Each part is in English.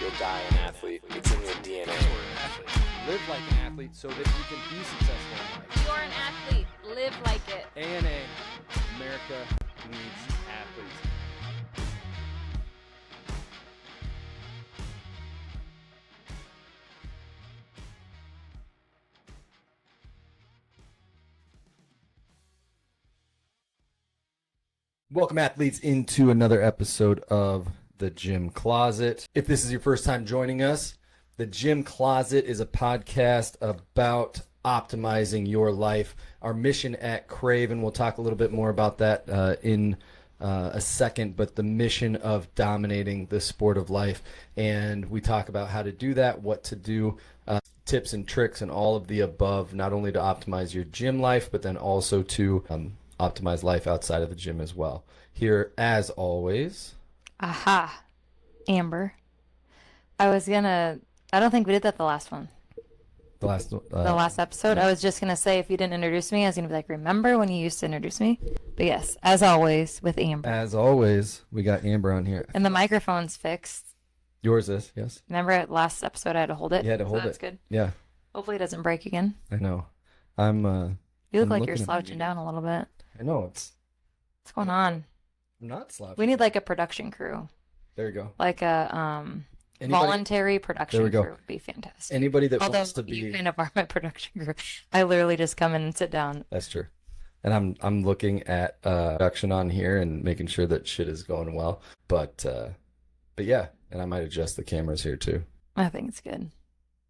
you'll die an athlete. It's in your DNA. You're an athlete. Live like an athlete so that you can be successful in life. You're an athlete. Live like it. ANA, America needs athletes. Welcome, athletes, into another episode of The Gym Closet. If this is your first time joining us, The Gym Closet is a podcast about optimizing your life. Our mission at KRAVE, and we'll talk a little bit more about that in a second, but the mission of dominating the sport of life. And we talk about how to do that, what to do, tips and tricks, and all of the above, not only to optimize your gym life, but then also to optimize life outside of the gym as well. Here, as always. Aha. Amber. I don't think we did that the last one. The last episode. I was just going to say, if you didn't introduce me, I was going to be like, remember when you used to introduce me? But yes, as always, with Amber. As always, we got Amber on here. And the microphone's fixed. Yours is, yes. Remember at last episode I had to hold it? You had to hold it. That's good. Yeah. Hopefully it doesn't break again. I know. You look like you're slouching down a little bit. I know. What's going on? I'm not slouching. We need like a production crew. There you go. Like a voluntary production crew would be fantastic. Anybody that wants to be. You kind of are my production crew. I literally just come in and sit down. That's true. And I'm looking at production on here and making sure that shit is going well. But yeah, and I might adjust the cameras here too. I think it's good.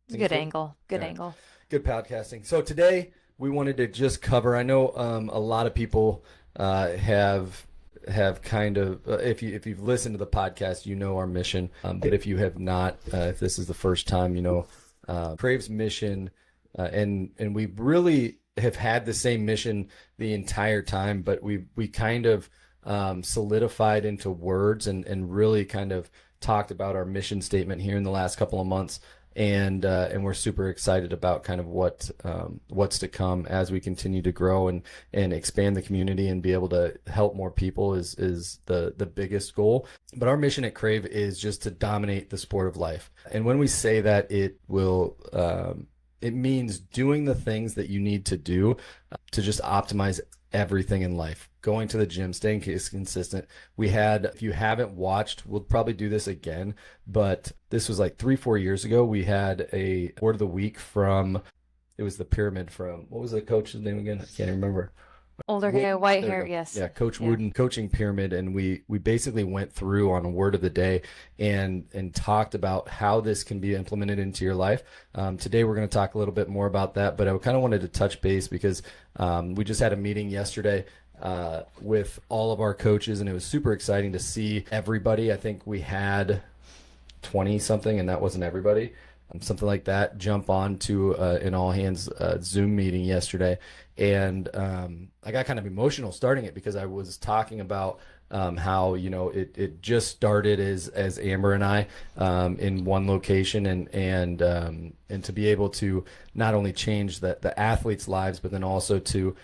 It's a good angle. Good angle. Good podcasting. So today we wanted to just cover. I know a lot of people have kind of if you've listened to the podcast, you know our mission. But if you have not, if this is the first time, you know KRAVE's mission, and we really have had the same mission the entire time, but we kind of solidified into words and really kind of talked about our mission statement here in the last couple of months. And we're super excited about kind of what's to come as we continue to grow and expand the community and be able to help more people is the biggest goal. But our mission at KRAVE is just to dominate the sport of life. And when we say that, it means doing the things that you need to do to just optimize everything in life. Going to the gym, staying consistent. If you haven't watched, we'll probably do this again, but this was like 3-4 years ago. We had a word of the week it was the pyramid from, what was the coach's name again? I can't remember. Older guy, white hair, yes. Yeah, Coach Wooden, coaching pyramid, and we basically went through on a word of the day and talked about how this can be implemented into your life. Today we're going to talk a little bit more about that, but I kind of wanted to touch base because we just had a meeting yesterday with all of our coaches, and it was super exciting to see everybody. I think we had 20 something, and that wasn't everybody. Something like that, jump on to an all-hands Zoom meeting yesterday. And I got kind of emotional starting it because I was talking about how, you know, it just started as Amber and I in one location, and to be able to not only change the athletes' lives, but then also to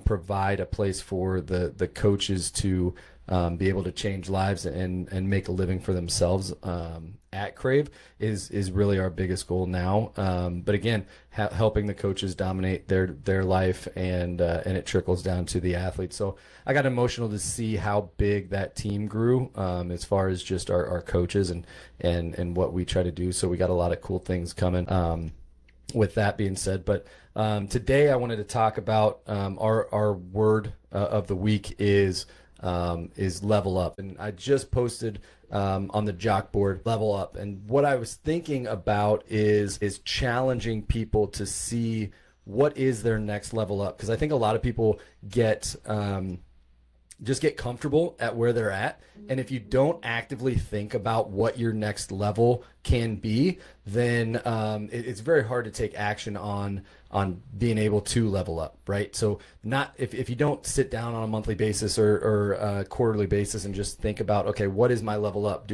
provide a place for the coaches to be able to change lives and make a living for themselves at KRAVE is really our biggest goal now. But again, helping the coaches dominate their life, and it trickles down to the athletes. So I got emotional to see how big that team grew as far as just our coaches and what we try to do. So we got a lot of cool things coming. With that being said, but today I wanted to talk about our word of the week is level up. And I just posted on the jock board, level up. And what I was thinking about is challenging people to see what is their next level up. Because I think a lot of people just get comfortable at where they're at. And if you don't actively think about what your next level can be, then it's very hard to take action on being able to level up, right? So not if you don't sit down on a monthly basis or a quarterly basis and just think about, okay, what is my level up?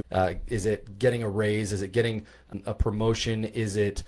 Is it getting a raise? Is it getting a promotion? Is it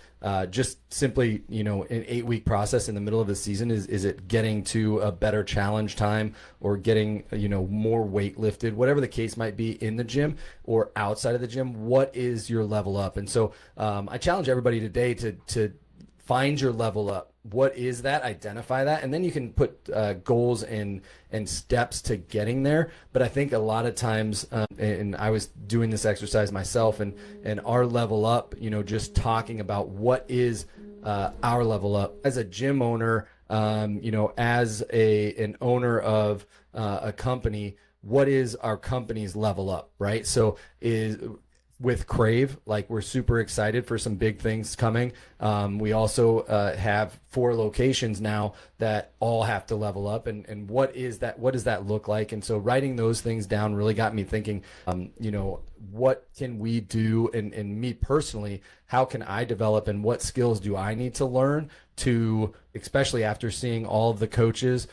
just simply, an 8-week process in the middle of the season? Is it getting to a better challenge time or getting, more weight lifted, whatever the case might be in the gym or outside of the gym? What is your level up? And so I challenge everybody today to find your level up. What is that? Identify that, and then you can put goals and steps to getting there. But I think a lot of times, and I was doing this exercise myself, and our level up, just talking about what is our level up as a gym owner, as an owner of a company. What is our company's level up, right? So with KRAVE, we're super excited for some big things coming. We also have 4 locations now that all have to level up, and what is that? What does that look like? And so writing those things down really got me thinking, what can we do? And me personally, how can I develop, and what skills do I need to learn to, especially after seeing all of the coaches,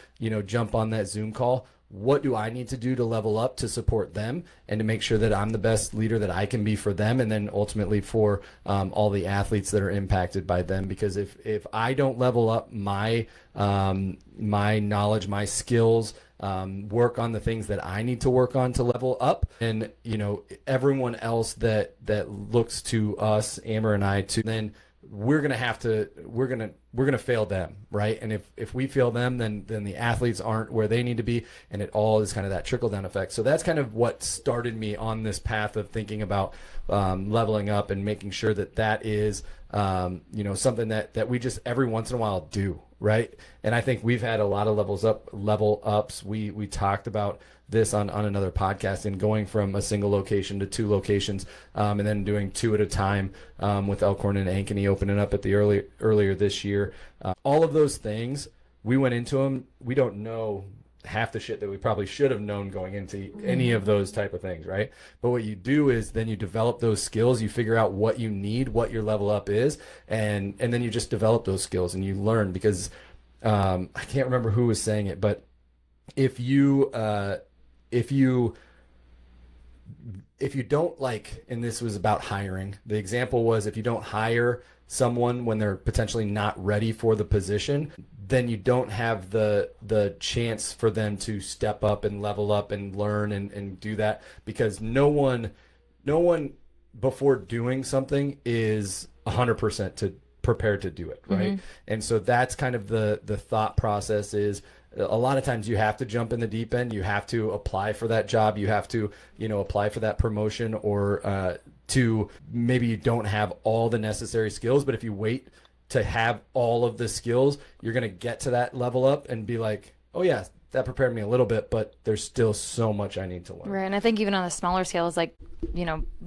jump on that Zoom call? What do I need to do to level up to support them and to make sure that I'm the best leader that I can be for them, and then ultimately for all the athletes that are impacted by them? Because if I don't level up my knowledge, my skills, work on the things that I need to work on to level up, and everyone else that looks to us, Amber and I, then we're gonna fail them, right? And if we fail them, then the athletes aren't where they need to be, and it all is kind of that trickle down effect. So that's kind of what started me on this path of thinking about leveling up and making sure that is something that we just every once in a while do, right? And I think we've had a lot of level ups. We talked about this on another podcast, and going from a single location to 2 locations, and then doing 2 at a time, with Elkhorn and Ankeny opening up at the earlier this year. All of those things, we went into them. We don't know half the shit that we probably should have known going into any of those type of things, right? But what you do is then you develop those skills, you figure out what you need, what your level up is, and then you just develop those skills and you learn. Because I can't remember who was saying it, but if you don't and this was about hiring, the example was, if you don't hire someone when they're potentially not ready for the position, then you don't have the chance for them to step up and level up and learn and do that, because no one before doing something is 100% prepared to do it, right? Mm-hmm. And so that's kind of the thought process is, a lot of times you have to jump in the deep end. You have to apply for that job. You have to, apply for that promotion, or to maybe you don't have all the necessary skills. But if you wait to have all of the skills, you're going to get to that level up and be like, oh yeah, that prepared me a little bit, but there's still so much I need to learn. Right. And I think even on a smaller scale is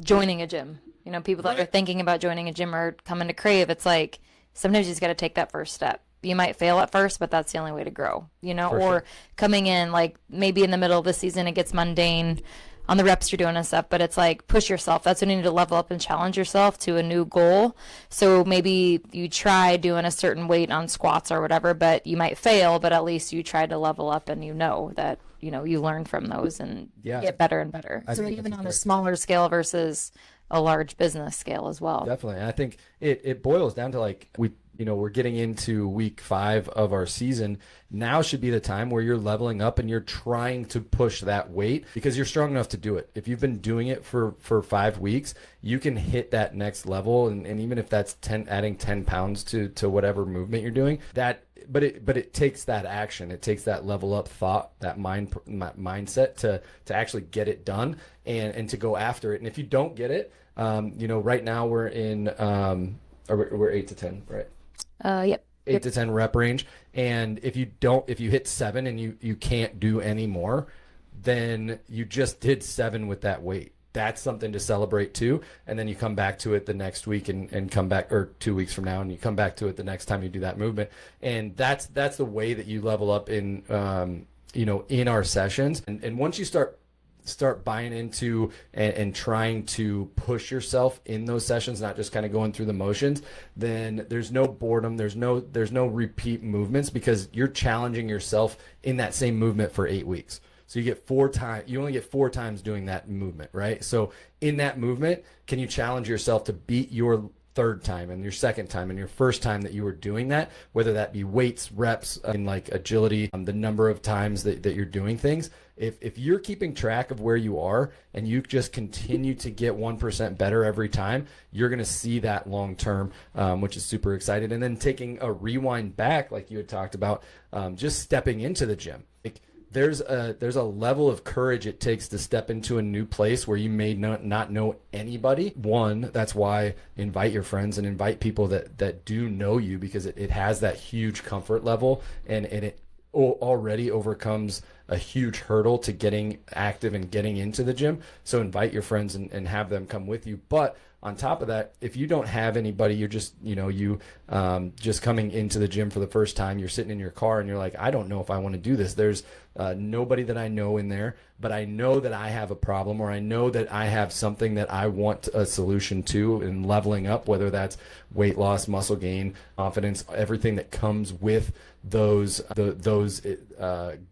joining a gym. People that are thinking about joining a gym or coming to KRAVE, it's like sometimes you just got to take that first step. You might fail at first, but that's the only way to grow, or sure. Coming in, maybe in the middle of the season, it gets mundane on the reps you're doing and stuff, but it's push yourself. That's when you need to level up and challenge yourself to a new goal. So maybe you try doing a certain weight on squats or whatever, but you might fail, but at least you tried to level up, and that, you learn from those and get better and better. So even on a smaller scale versus a large business scale as well. Definitely. And I think it boils down to we're getting into week 5 of our season. Now should be the time where you're leveling up and you're trying to push that weight, because you're strong enough to do it. If you've been doing it for 5 weeks, you can hit that next level. And even if that's adding 10 pounds to whatever movement you're doing, but it takes that action. It takes that level up thought, that mindset to actually get it done and to go after it. And if you don't get it, right now we're in, we're 8 to 10, right? Yep. 8 to 10 rep range. And if you hit 7 and you can't do any more, then you just did 7 with that weight. That's something to celebrate too. And then you come back to it the next week and come back, or 2 weeks from now, and you come back to it the next time you do that movement. And that's the way that you level up in our sessions. And once you start start buying into and trying to push yourself in those sessions, not just kind of going through the motions, then there's no boredom, there's no repeat movements, because you're challenging yourself in that same movement for 8 weeks. So you only get 4 times doing that movement, right? So in that movement, can you challenge yourself to beat your third time and your second time and your first time that you were doing that, whether that be weights, reps, in like agility, the number of times that you're doing things. If you're keeping track of where you are and you just continue to get 1% better every time, you're going to see that long term, which is super exciting. And then taking a rewind back, like you had talked about, just stepping into the gym. There's a level of courage it takes to step into a new place where you may not know anybody. One, that's why invite your friends and invite people that do know you, because it has that huge comfort level, and it already overcomes a huge hurdle to getting active and getting into the gym. So invite your friends and have them come with you. But on top of that, if you don't have anybody, you're just, just coming into the gym for the first time, you're sitting in your car and you're like, I don't know if I want to do this. There's nobody that I know in there, but I know that I have a problem, or I know that I have something that I want a solution to in leveling up, whether that's weight loss, muscle gain, confidence, everything that comes with those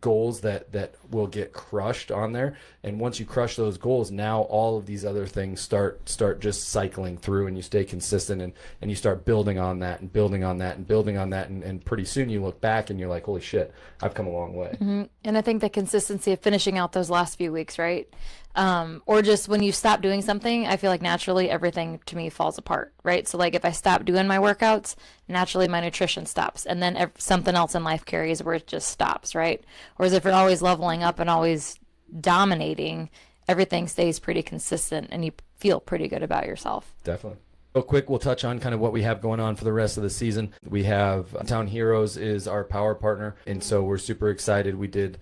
goals that will get crushed on there. And once you crush those goals, now all of these other things start just cycling through, and you stay consistent, and you start building on that and building on that and building on that, and pretty soon you look back and you're like, holy shit, I've come a long way. Mm-hmm. And I think the consistency of finishing out those last few weeks, right? Or just when you stop doing something, I feel like naturally everything to me falls apart, right? So like if I stop doing my workouts, naturally my nutrition stops, and then something else in life carries where it just stops, right? Whereas if you're always leveling up and always dominating, everything stays pretty consistent and you feel pretty good about yourself. Definitely. Real quick, we'll touch on kind of what we have going on for the rest of the season. We have Hometown Heroes is our power partner, and so we're super excited. We did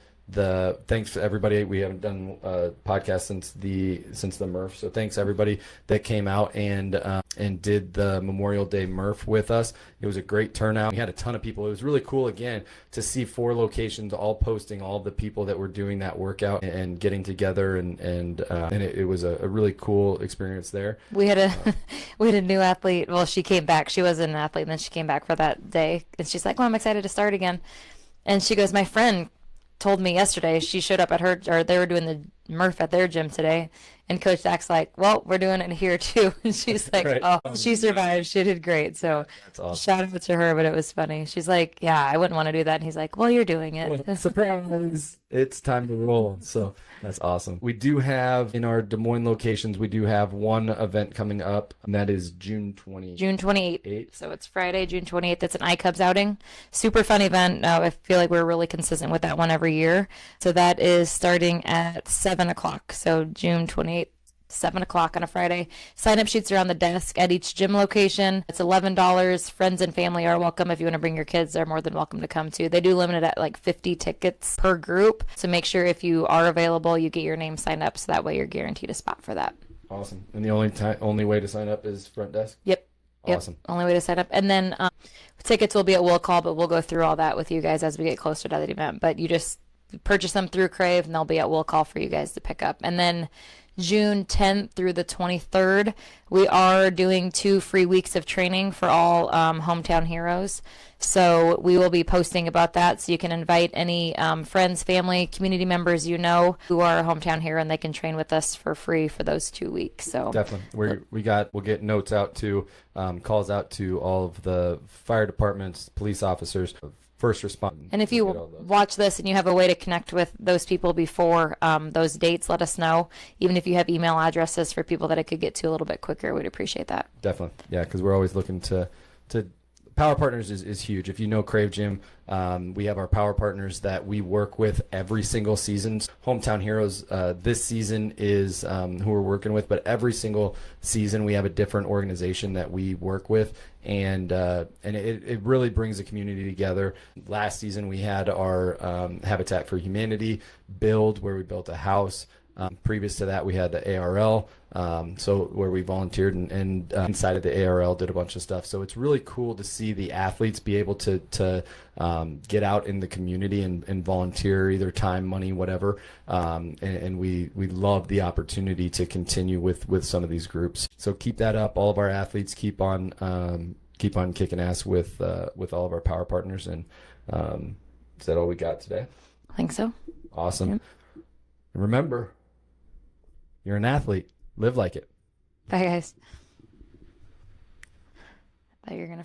thanks to everybody. We haven't done a podcast since the Murph, so thanks everybody that came out and did the Memorial Day Murph with us. It was a great turnout. We had a ton of people. It was really cool again to see 4 locations all posting all the people that were doing that workout and getting together, and it was a really cool experience there. We had a new athlete. Well, she came back. She wasn't an athlete, and then she came back for that day, and she's like, "Well, I'm excited to start again." And she goes, "My friend told me yesterday she showed up at they were doing the Murph at their gym today, and Coach Zach's like, well, we're doing it here too." And she's like, right. Oh, she survived. She did great. So that's awesome. Shout out to her, but it was funny. She's like, yeah, I wouldn't want to do that. And he's like, well, you're doing it. Well, surprise. It's time to roll. So that's awesome. We do have in our Des Moines locations, we do have one event coming up, and that is June 28th. So it's Friday, June 28th. It's an iCubs outing. Super fun event. I feel like we're really consistent with that one every year. So that is starting at 7 o'clock. So June 28th. 7 o'clock on a Friday. Sign-up sheets are on the desk at each gym location. It's $11. Friends and family are welcome. If you want to bring your kids, they're more than welcome to come too. They do limit it at like 50 tickets per group. So make sure if you are available, you get your name signed up, so that way you're guaranteed a spot for that. Awesome. And the only way to sign up is front desk? Yep. Awesome. Yep. Only way to sign up. And then tickets will be at will call, but we'll go through all that with you guys as we get closer to that event. But you just purchase them through Krave, and they'll be at will call for you guys to pick up. And then June 10th through the 23rd, we are doing 2 free weeks of training for all Hometown Heroes. So we will be posting about that, so you can invite any friends, family, community members you know who are a Hometown Hero, and they can train with us for free for those 2 weeks. So definitely, we'll get notes out to calls out to all of the fire departments, police officers, first responders. And if you watch this and you have a way to connect with those people before those dates, let us know. Even if you have email addresses for people that it could get to a little bit quicker, we'd appreciate that. Definitely. Yeah, because we're always looking to Power Partners is huge. If you know Krave Gym, we have our Power Partners that we work with every single season. Hometown Heroes this season is who we're working with, but every single season we have a different organization that we work with, and it really brings the community together. Last season we had our Habitat for Humanity build, where we built a house Previous to that, we had the ARL, so where we volunteered and inside of the ARL did a bunch of stuff. So it's really cool to see the athletes be able to get out in the community and volunteer either time, money, whatever. And we love the opportunity to continue with some of these groups. So keep that up. All of our athletes keep on kicking ass with all of our power partners. And is that all we got today? I think so. Awesome. Yep. Remember, you're an athlete. Live like it. Bye, guys. I thought you were going to